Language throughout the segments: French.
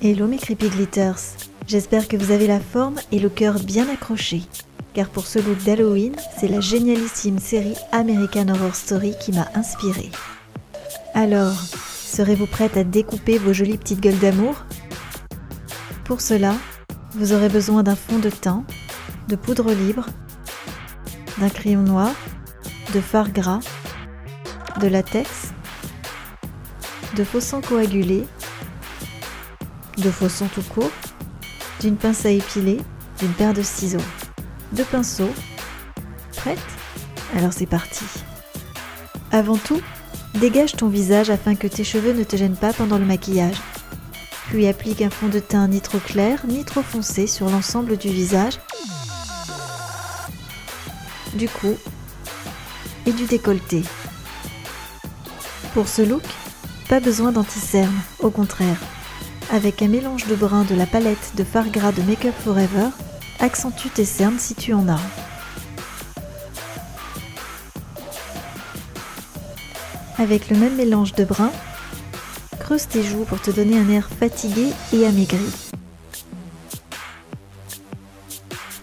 Hello mes Creepy Glitters, j'espère que vous avez la forme et le cœur bien accroché, car pour ce look d'Halloween, c'est la génialissime série American Horror Story qui m'a inspirée. Alors, serez-vous prête à découper vos jolies petites gueules d'amour? Pour cela, vous aurez besoin d'un fond de teint, de poudre libre, d'un crayon noir, de fard gras, de latex, de faux sang coagulé, de faux sang tout court, d'une pince à épiler, d'une paire de ciseaux, de pinceaux. Prête? Alors c'est parti. Avant tout, dégage ton visage afin que tes cheveux ne te gênent pas pendant le maquillage. Puis applique un fond de teint ni trop clair ni trop foncé sur l'ensemble du visage, du cou et du décolleté. Pour ce look, pas besoin d'anti-cerne, au contraire. Avec un mélange de brun de la palette de fard gras de Make Up For Ever, accentue tes cernes si tu en as. Avec le même mélange de brun, creuse tes joues pour te donner un air fatigué et amaigri.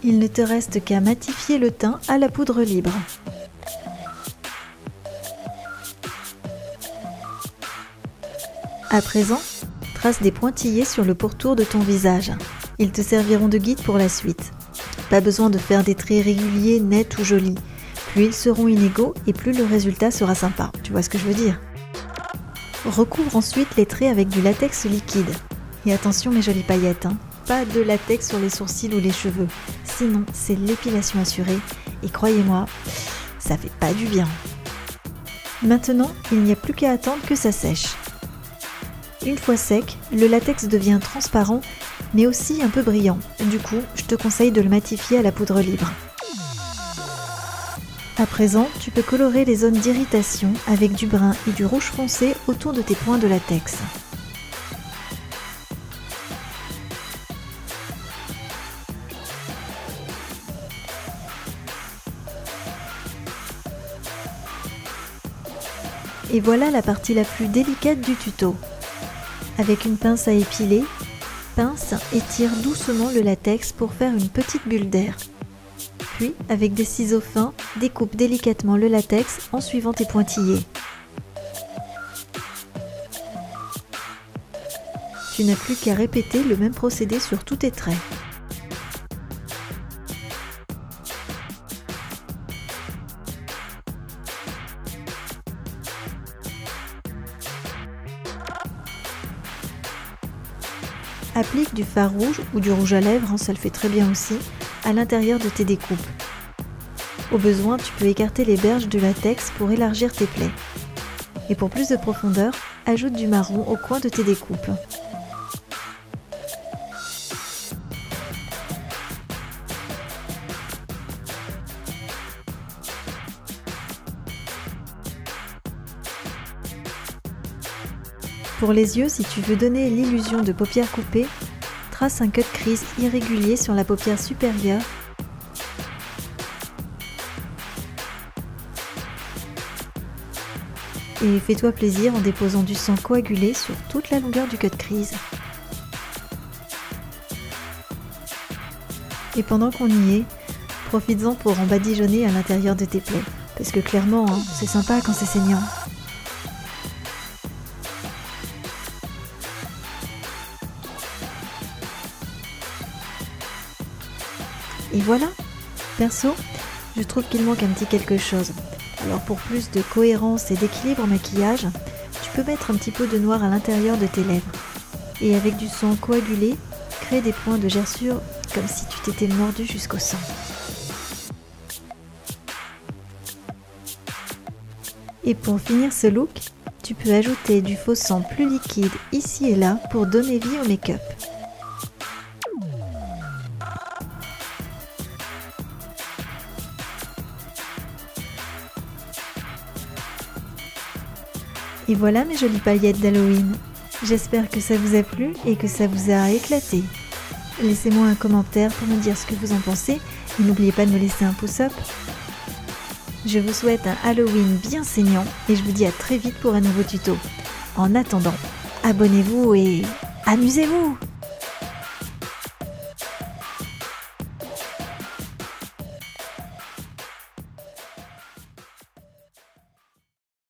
Il ne te reste qu'à matifier le teint à la poudre libre. À présent, trace des pointillés sur le pourtour de ton visage. Ils te serviront de guide pour la suite. Pas besoin de faire des traits réguliers, nets ou jolis. Plus ils seront inégaux et plus le résultat sera sympa. Tu vois ce que je veux dire? Recouvre ensuite les traits avec du latex liquide. Et attention mes jolies paillettes, pas de latex sur les sourcils ou les cheveux. Sinon, c'est l'épilation assurée. Et croyez-moi, ça fait pas du bien. Maintenant, il n'y a plus qu'à attendre que ça sèche. Une fois sec, le latex devient transparent, mais aussi un peu brillant. Du coup, je te conseille de le matifier à la poudre libre. À présent, tu peux colorer les zones d'irritation avec du brun et du rouge foncé autour de tes points de latex. Et voilà la partie la plus délicate du tuto. Avec une pince à épiler, pince et tire doucement le latex pour faire une petite bulle d'air. Puis, avec des ciseaux fins, découpe délicatement le latex en suivant tes pointillés. Tu n'as plus qu'à répéter le même procédé sur tous tes traits. Applique du fard rouge ou du rouge à lèvres, ça le fait très bien aussi, à l'intérieur de tes découpes. Au besoin, tu peux écarter les berges du latex pour élargir tes plaies. Et pour plus de profondeur, ajoute du marron au coin de tes découpes. Pour les yeux, si tu veux donner l'illusion de paupières coupées, trace un cut crease irrégulier sur la paupière supérieure et fais-toi plaisir en déposant du sang coagulé sur toute la longueur du cut crease. Et pendant qu'on y est, profites-en pour en badigeonner à l'intérieur de tes plaies, parce que clairement, c'est sympa quand c'est saignant. Et voilà, perso, je trouve qu'il manque un petit quelque chose. Alors pour plus de cohérence et d'équilibre au maquillage, tu peux mettre un petit peu de noir à l'intérieur de tes lèvres. Et avec du sang coagulé, crée des points de gerçure comme si tu t'étais mordu jusqu'au sang. Et pour finir ce look, tu peux ajouter du faux sang plus liquide ici et là pour donner vie au make-up. Et voilà mes jolies paillettes d'Halloween. J'espère que ça vous a plu et que ça vous a éclaté. Laissez-moi un commentaire pour me dire ce que vous en pensez et n'oubliez pas de me laisser un pouce up. Je vous souhaite un Halloween bien saignant et je vous dis à très vite pour un nouveau tuto. En attendant, abonnez-vous et amusez-vous!